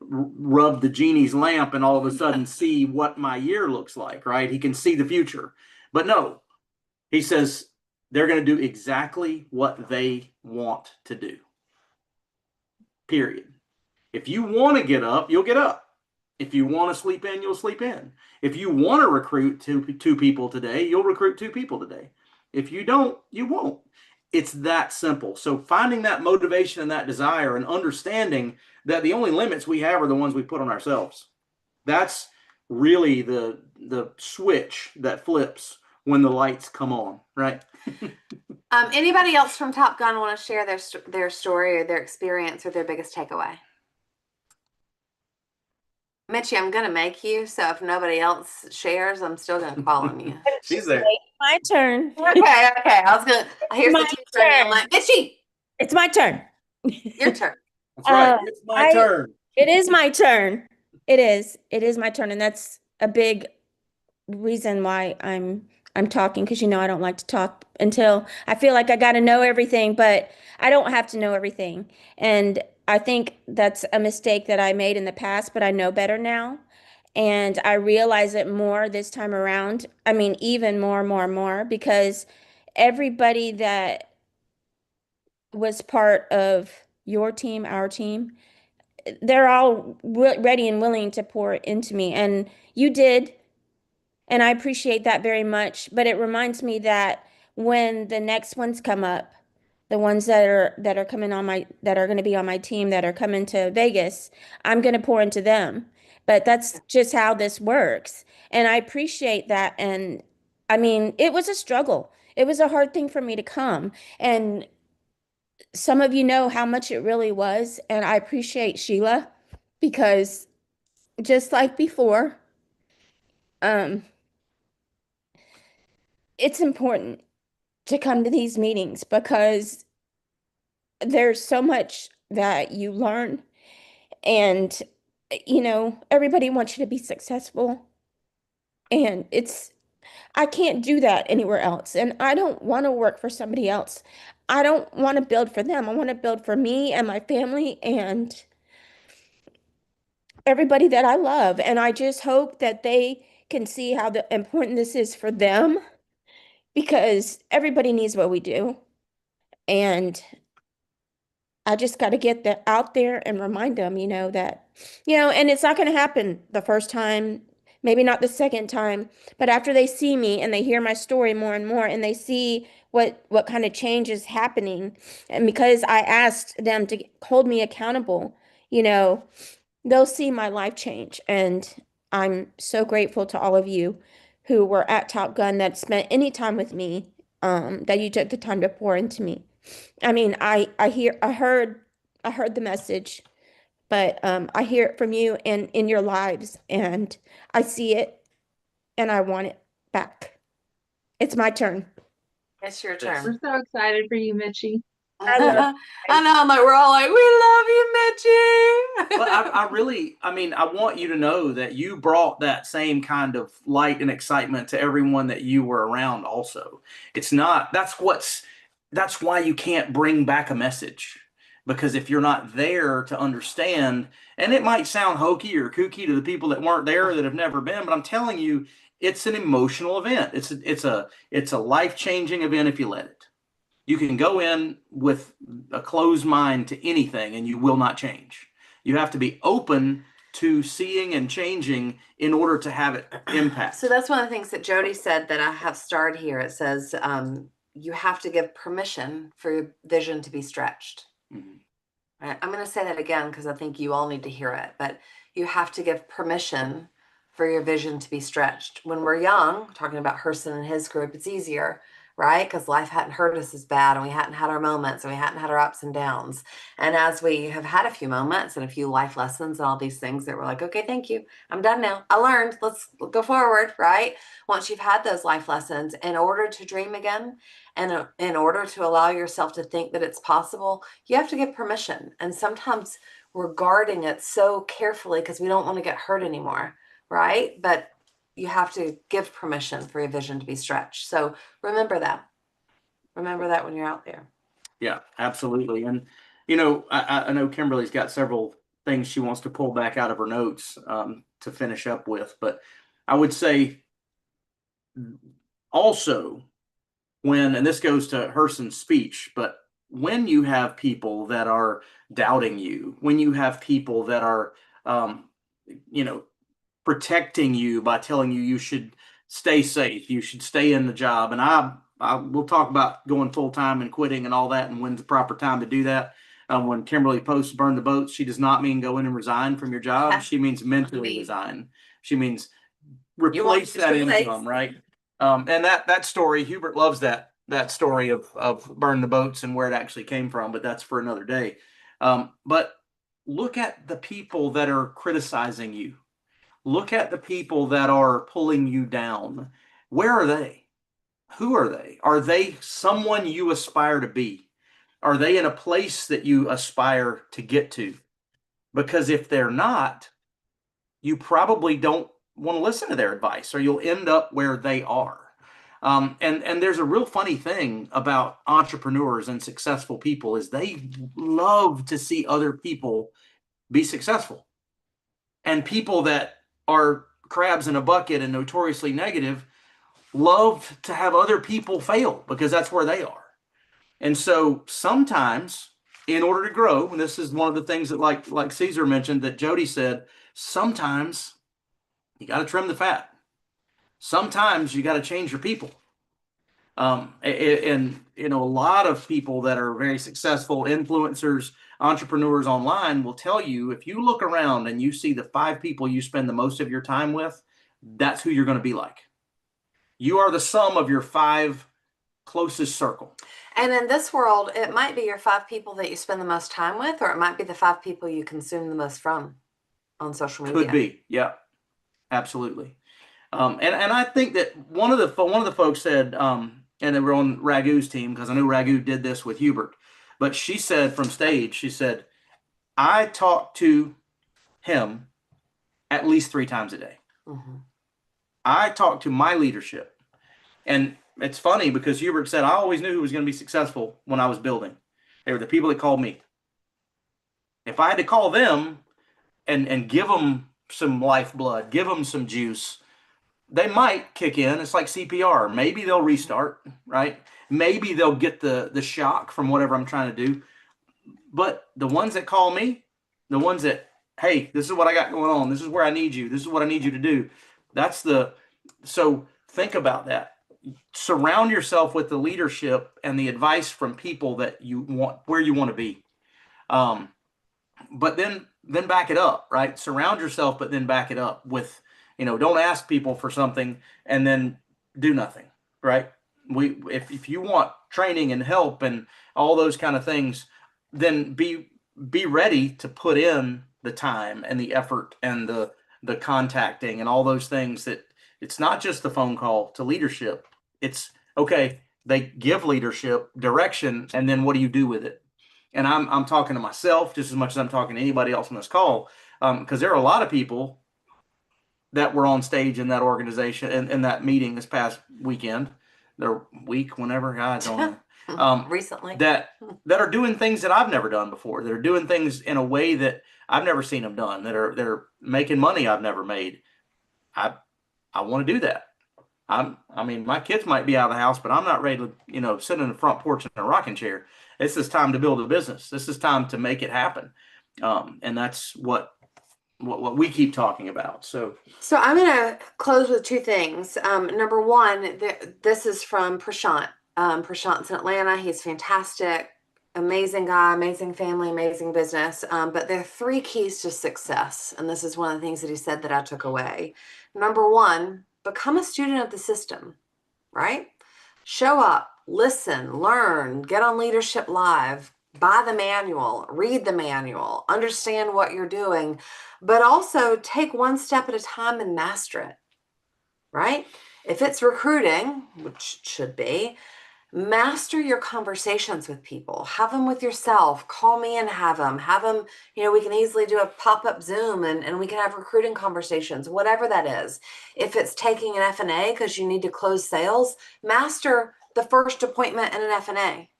rub the genie's lamp and all of a sudden see what my year looks like, right? He can see the future. But no, he says they're going to do exactly what they want to do. Period. If you want to get up, you'll get up. If you want to sleep in, you'll sleep in. If you want to recruit two people today, you'll recruit 2 people today. If you don't, you won't. It's that simple. So finding that motivation and that desire and understanding that the only limits we have are the ones we put on ourselves. That's really the switch that flips when the lights come on, right? Anybody else from Top Gun want to share their story or their experience or their biggest takeaway? Mitchie, I'm gonna make you, so if nobody else shares, I'm still gonna call on you. She's there. My turn. Okay. I was gonna. Here's My the teacher. I'm turn. like, Mitchie, It's my turn. your turn. That's right. It's my turn. It is my turn. It is. It is my turn, and that's a big reason why I'm talking, because I don't like to talk until I feel like I got to know everything, but I don't have to know everything. And I think that's a mistake that I made in the past, but I know better now. And I realize it more this time around. I mean, even more, because everybody that was part of your team, our team, they're all ready and willing to pour into me. And you did. And I appreciate that very much. But it reminds me that when the next ones come up, the ones that are coming on that are going to be on my team, that are coming to Vegas, I'm going to pour into them. But that's just how this works. And I appreciate that. And I mean, it was a struggle. It was a hard thing for me to come. And some of you know how much it really was. And I appreciate Sheila, because just like before, it's important to come to these meetings, because there's so much that you learn, and everybody wants you to be successful, and I can't do that anywhere else, and I don't want to work for somebody else. I don't want to build for them. I want to build for me and my family and everybody that I love, and I just hope that they can see how important this is for them, because everybody needs what we do. And I just got to get that out there and remind them, that, and it's not going to happen the first time, maybe not the second time, but after they see me and they hear my story more and more, and they see what kind of change is happening. And because I asked them to hold me accountable, they'll see my life change. And I'm so grateful to all of you who were at Top Gun, that spent any time with me, that you took the time to pour into me. I mean, I heard the message, but I hear it from you and in your lives, and I see it, and I want it back. It's my turn. It's your Yes. turn. We're so excited for you, Mitchie. I know. I'm like, we're all like, we love you, Mitchie. But I want you to know that you brought that same kind of light and excitement to everyone that you were around also. It's not, that's why you can't bring back a message, because if you're not there to understand, and it might sound hokey or kooky to the people that weren't there, that have never been, but I'm telling you, it's an emotional event. It's a life-changing event if you let it. You can go in with a closed mind to anything and you will not change. You have to be open to seeing and changing in order to have it impact. So that's one of the things that Jody said that I have starred here. It says, you have to give permission for your vision to be stretched. Mhm. Right? I'm going to say that again because I think you all need to hear it, but you have to give permission for your vision to be stretched. When we're young, talking about Herson and his group, it's easier, right? Because life hadn't hurt us as bad, and we hadn't had our moments, and we hadn't had our ups and downs. And as we have had a few moments and a few life lessons and all these things that we're like, okay, thank you, I'm done now, I learned, let's go forward, right? Once you've had those life lessons, in order to dream again, and in order to allow yourself to think that it's possible, you have to give permission. And sometimes we're guarding it so carefully because we don't want to get hurt anymore, right? But you have to give permission for your vision to be stretched. So remember that. Remember that when you're out there. Yeah, absolutely. And, I know Kimberly's got several things she wants to pull back out of her notes to finish up with. But I would say also and this goes to Herson's speech, but when you have people that are doubting you, when you have people that are, protecting you by telling you should stay safe, you should stay in the job. And I will talk about going full time and quitting and all that, and when's the proper time to do that. When Kimberly posts burn the boats, she does not mean go in and resign from your job. She means mentally resign. She means replace that income, right? And that story, Hubert loves that story of burn the boats and where it actually came from, but that's for another day. But look at the people that are criticizing you. Look at the people that are pulling you down. Where are they? Who are they? Are they someone you aspire to be? Are they in a place that you aspire to get to? Because if they're not, you probably don't want to listen to their advice, or you'll end up where they are. And there's a real funny thing about entrepreneurs and successful people is they love to see other people be successful. And people that are crabs in a bucket and notoriously negative love to have other people fail because that's where they are. And so sometimes in order to grow, and this is one of the things that like Caesar mentioned that Jody said, sometimes you got to trim the fat. Sometimes you got to change your people. And a lot of people that are very successful influencers, entrepreneurs online will tell you, if you look around and you see the 5 people you spend the most of your time with, that's who you're going to be like. You are the sum of your 5 closest circle. And in this world, it might be your 5 people that you spend the most time with, or it might be the 5 people you consume the most from on social media. Could be. Yeah, absolutely. And I think that one of the folks said, and they were on Ragu's team, because I know Ragu did this with Hubert, but she said from stage, she said, I talk to him at least 3 times a day. Mm-hmm. I talk to my leadership. And it's funny because Hubert said, I always knew who was going to be successful when I was building. They were the people that called me. If I had to call them and give them some lifeblood, give them some juice, they might kick in. It's like CPR. Maybe they'll restart, right? Maybe they'll get the shock from whatever I'm trying to do. But the ones that call me, the ones that, hey, this is what I got going on. This is where I need you. This is what I need you to do. So think about that. Surround yourself with the leadership and the advice from people that you want, where you want to be. But then back it up, right? Surround yourself, but then back it up with, don't ask people for something and then do nothing, right? If you want training and help and all those kind of things, then be ready to put in the time and the effort and the contacting and all those things. That it's not just the phone call to leadership. It's okay. They give leadership direction, and then what do you do with it? And I'm talking to myself just as much as I'm talking to anybody else on this call, because there are a lot of people that were on stage in that organization and in that meeting this past weekend, whenever, I don't know, recently, that are doing things that I've never done before. That are doing things in a way that I've never seen them done. They're making money I've never made. I want to do that. My kids might be out of the house, but I'm not ready to, sit in the front porch in a rocking chair. This is time to build a business. This is time to make it happen. And that's what we keep talking about. So I'm going to close with 2 things. Number one, this is from Prashant. Prashant's in Atlanta. He's fantastic, amazing guy, amazing family, amazing business. But there are 3 keys to success. And this is one of the things that he said that I took away. Number one, become a student of the system, right? Show up, listen, learn, get on Leadership Live, buy the manual, read the manual, understand what you're doing, but also take one step at a time and master it, right? If it's recruiting, which should be, master your conversations with people. Have them with yourself. Call me and have them. We can easily do a pop-up Zoom and we can have recruiting conversations, whatever that is. If it's taking an F&A because you need to close sales, master the first appointment in an F&A.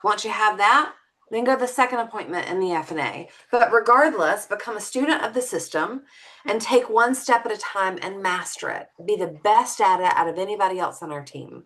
Once you have that, then go to the second appointment in the F&A. But regardless, become a student of the system and take one step at a time and master it. Be the best at it out of anybody else on our team.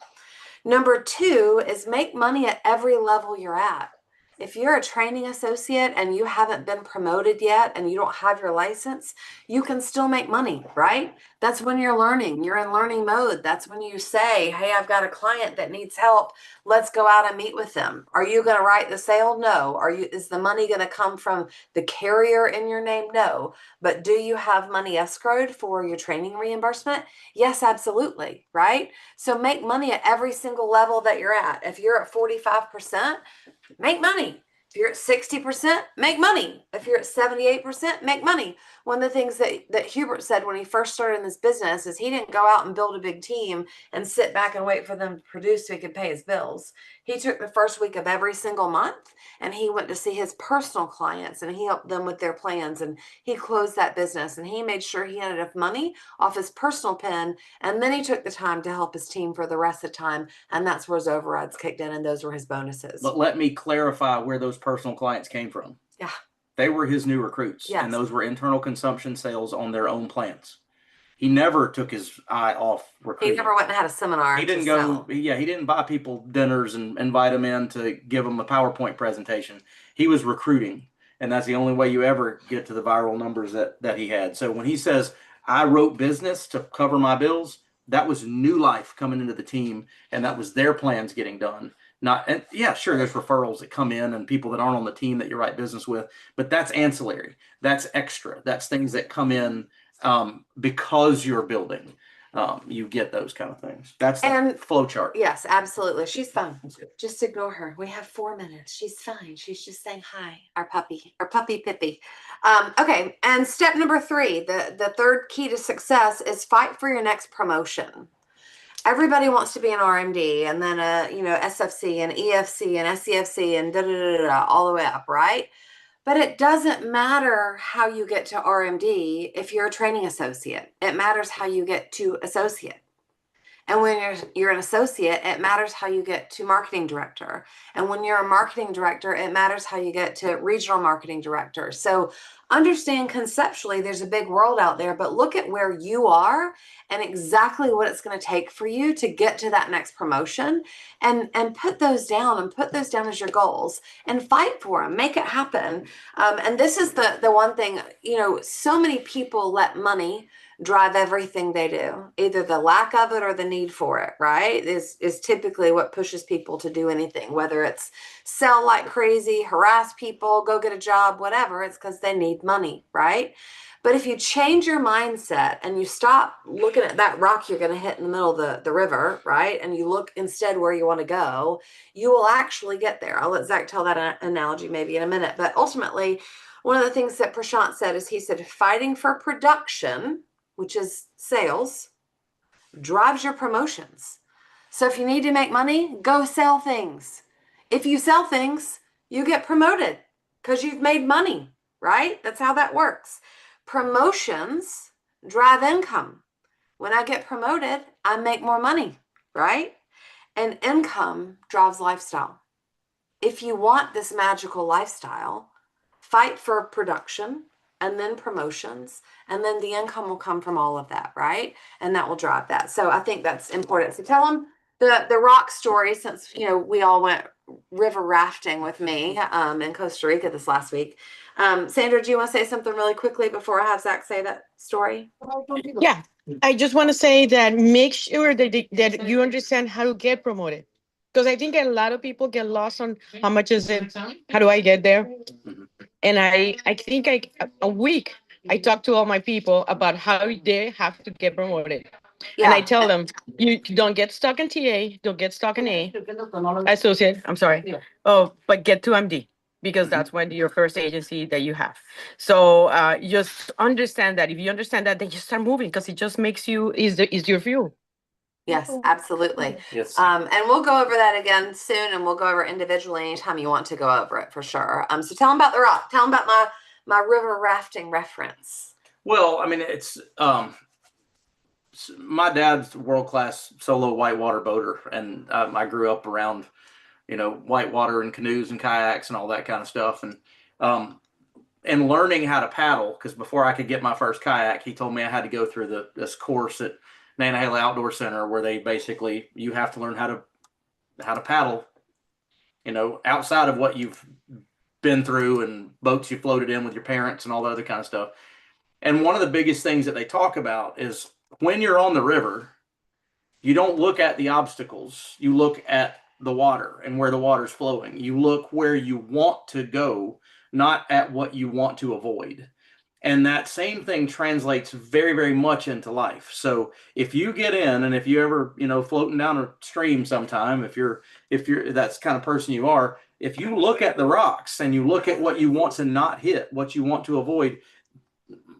Number 2 is make money at every level you're at. If you're a training associate and you haven't been promoted yet and you don't have your license, you can still make money, right? That's when you're learning. You're in learning mode. That's when you say, hey, I've got a client that needs help. Let's go out and meet with them. Are you going to write the sale? No. Is the money going to come from the carrier in your name? No. But do you have money escrowed for your training reimbursement? Yes, absolutely, right? So make money at every single level that you're at. If you're at 45%, make money. If you're at 60%, make money. If you're at 78%, make money. One of the things that Hubert said when he first started in this business is he didn't go out and build a big team and sit back and wait for them to produce so he could pay his bills. He took the first week of every single month and he went to see his personal clients and he helped them with their plans and he closed that business and he made sure he had enough money off his personal pen, and then he took the time to help his team for the rest of the time, and that's where his overrides kicked in and those were his bonuses. But let me clarify where those personal clients came from. Yeah. They were his new recruits, Yes. and those were internal consumption sales on their own plans. He never took his eye off recruiting. He never went and had a seminar. He didn't go. Yeah, he didn't buy people dinners and invite them in to give them a PowerPoint presentation. He was recruiting, and that's the only way you ever get to the viral numbers that he had. So when he says, I wrote business to cover my bills, that was new life coming into the team, and that was their plans getting done. And yeah, sure, there's referrals that come in and people that aren't on the team that you write business with, but that's ancillary. That's extra. That's things that come in because you're building. You get those kind of things. That's the flow chart. Yes, absolutely. She's fine. Just ignore her. We have 4 minutes. She's fine. She's just saying hi. Our puppy Pippi. Okay. And step number 3, the third key to success is fight for your next promotion. Everybody wants to be an RMD and then SFC and EFC and SCFC and all the way up, right? But it doesn't matter how you get to RMD if you're a training associate. It matters how you get to associate. And when you're an associate, it matters how you get to marketing director. And when you're a marketing director, it matters how you get to regional marketing director. So understand conceptually there's a big world out there, but look at where you are and exactly what it's going to take for you to get to that next promotion and put those down as your goals and fight for them, make it happen. And this is the one thing, so many people let money drive everything they do. Either the lack of it or the need for it, right? Is typically what pushes people to do anything, whether it's sell like crazy, harass people, go get a job, whatever. It's because they need money, right? But if you change your mindset and you stop looking at that rock you're going to hit in the middle of the river, right? And you look instead where you want to go, you will actually get there. I'll let Zach tell that analogy maybe in a minute. But ultimately, one of the things that Prashant said is he said, fighting for production, which is sales, drives your promotions. So if you need to make money, go sell things. If you sell things, you get promoted because you've made money, right? That's how that works. Promotions drive income. When I get promoted, I make more money, right? And income drives lifestyle. If you want this magical lifestyle, fight for production, and then promotions, and then the income will come from all of that, right? And that will drive that. So I think that's important. So tell them the rock story, since we all went river rafting with me in Costa Rica this last week. Sandra, do you want to say something really quickly before I have Zach say that story? Yeah, I just want to say that make sure that you understand how to get promoted. Because I think a lot of people get lost on how much is it, how do I get there? And I think a week I talked to all my people about how they have to get promoted. And I Yeah. tell them, you don't get stuck in TA, don't get stuck in A, associate, I'm sorry. Oh, but get to MD, because that's when your first agency that you have. So just understand that. If you understand that, then you start moving, because it just makes you, is your fuel. Yes, absolutely. Yes. And we'll go over that again soon, and we'll go over individually anytime you want to go over it for sure. So tell them about the rock. Tell them about my river rafting reference. Well, I mean, it's my dad's world-class solo whitewater boater, and I grew up around, whitewater and canoes and kayaks and all that kind of stuff, and learning how to paddle. Because before I could get my first kayak, he told me I had to go through this course at Nantahala Outdoor Center, where they basically, you have to learn how to paddle, outside of what you've been through and boats you floated in with your parents and all that other kind of stuff. And one of the biggest things that they talk about is when you're on the river, you don't look at the obstacles. You look at the water and where the water's flowing. You look where you want to go, not at what you want to avoid. And that same thing translates very, very much into life. So if you get in, and if you ever, floating down a stream sometime, if you're that's the kind of person you are, if you look at the rocks and you look at what you want to not hit, what you want to avoid,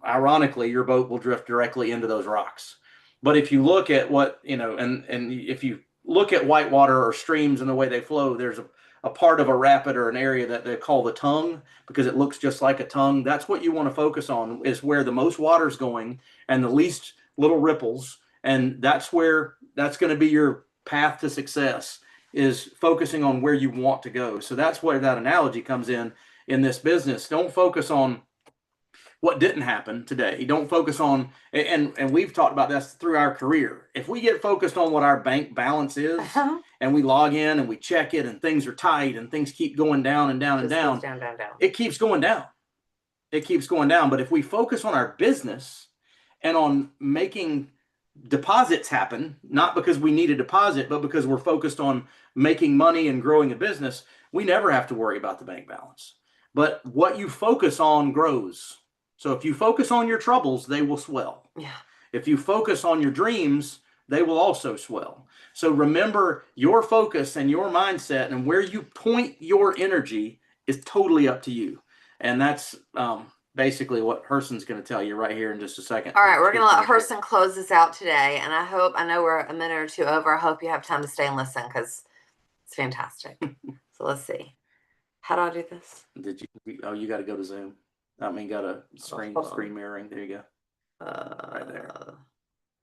ironically, your boat will drift directly into those rocks. But if you look at what, and if you look at whitewater or streams and the way they flow, there's a part of a rapid or an area that they call the tongue, because it looks just like a tongue. That's what you want to focus on, is where the most water's going and the least little ripples. And that's going to be your path to success, is focusing on where you want to go. So that's where that analogy comes in this business. Don't focus on what didn't happen today. Don't focus on, and we've talked about this through our career. If we get focused on what our bank balance is, and we log in and we check it, and things are tight and things keep going down and down and down, it keeps going down. It keeps going down. But if we focus on our business and on making deposits happen, not because we need a deposit, but because we're focused on making money and growing a business, we never have to worry about the bank balance. But what you focus on grows. So if you focus on your troubles, they will swell. Yeah. If you focus on your dreams, they will also swell. So remember, your focus and your mindset and where you point your energy is totally up to you. And that's basically what Hurston's going to tell you right here in just a second. All right, we're going to let Hurston close this out today. And I know we're a minute or two over. I hope you have time to stay and listen, because it's fantastic. So let's see. How do I do this? You got to go to Zoom. Got a screen mirroring. There you go. Right there.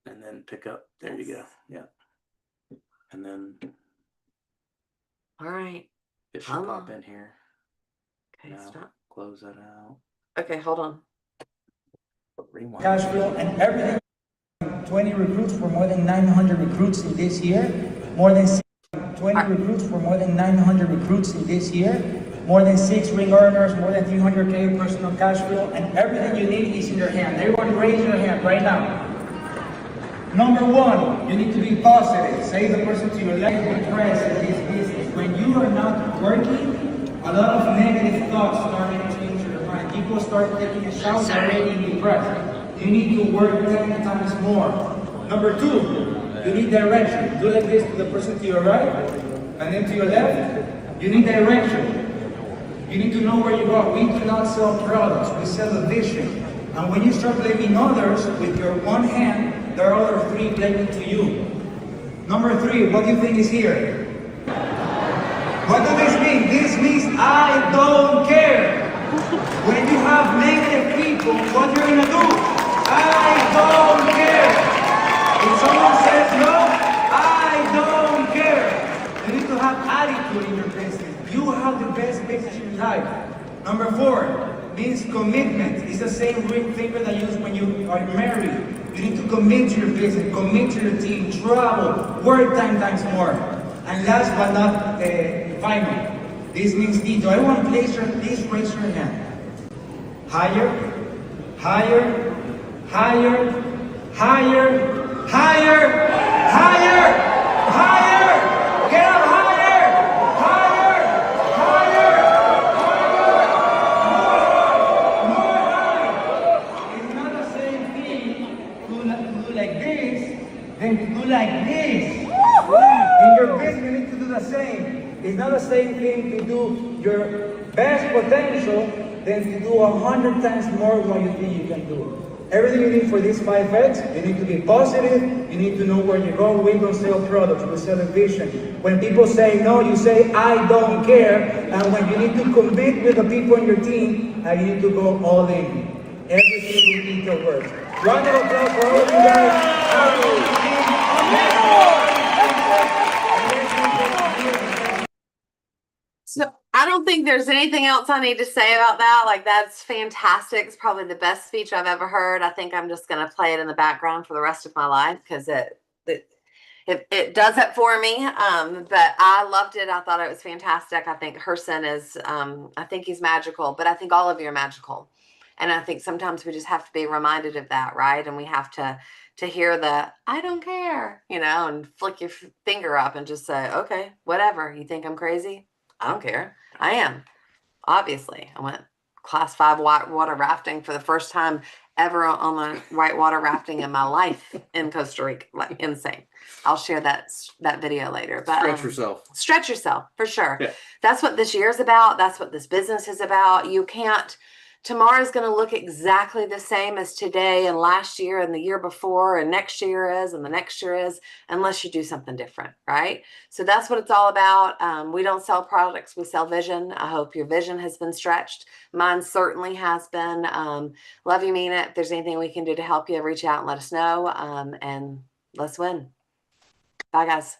And then pick up. There you go. Yeah. And then. All right. It should pop in here. Okay, stop. Close that out. Okay, hold on. Rewind. Cash flow and everything. 20 recruits for more than 900 recruits in this year. More than 20 recruits for more than 900 recruits in this year. More than 6 ring earners, more than 300K personal cash flow, and everything you need is in your hand. Everyone raise your hand right now. Number 1, you need to be positive. Say the person to your left, depressed in this business. When you are not working, a lot of negative thoughts start entering into your mind. People start taking a shower already depressed. You need to work 10 times more. Number 2, you need direction. Do like this to the person to your right, and then to your left. You need direction. You need to know where you are. We do not sell products, we sell a vision. And when you start blaming others with your one hand, there are other 3 blaming to you. Number 3, what do you think is here? What does this mean? This means I don't care. When you have negative people, what you're gonna do? I don't care. If someone says no, I don't care. You need to have attitude in your business. You have the best business in life. Number 4 means commitment. It's the same thing that you use when you are married. You need to commit to your business, commit to your team, travel, work 10 times more. And last but not final, this means detail. Everyone, please raise your hand. Higher, higher, higher, higher, higher, higher, higher. Get up higher. same thing to do your best potential than to do 100 times more what you think you can do. Everything you need for these 5X, you need to be positive, you need to know where you go. We don't sell products, we sell a vision. When people say no, you say, I don't care. And when you need to compete with the people on your team, you need to go all in. Every single detail works. Round of applause for all of you guys. So I don't think there's anything else I need to say about that. Like, that's fantastic. It's probably the best speech I've ever heard. I think I'm just going to play it in the background for the rest of my life because it does it for me. But I loved it. I thought it was fantastic. I think Herson is, I think he's magical, but I think all of you are magical. And I think sometimes we just have to be reminded of that, right? And we have to hear the, I don't care, you know, and flick your finger up and just say, okay, whatever. You think I'm crazy? I don't care. I am. Obviously, I went class 5 whitewater rafting for the first time ever on the whitewater rafting in my life in Costa Rica. Like, insane. I'll share that video later. But Stretch yourself. Stretch yourself for sure. Yeah. That's what this year is about. That's what this business is about. You can't. Tomorrow is going to look exactly the same as today and last year and the year before and next year is and the next year is, unless you do something different, right? So that's what it's all about. We don't sell products, we sell vision. I hope your vision has been stretched. Mine certainly has been. Love you, mean it. If there's anything we can do to help you, reach out and let us know. And let's win. Bye, guys.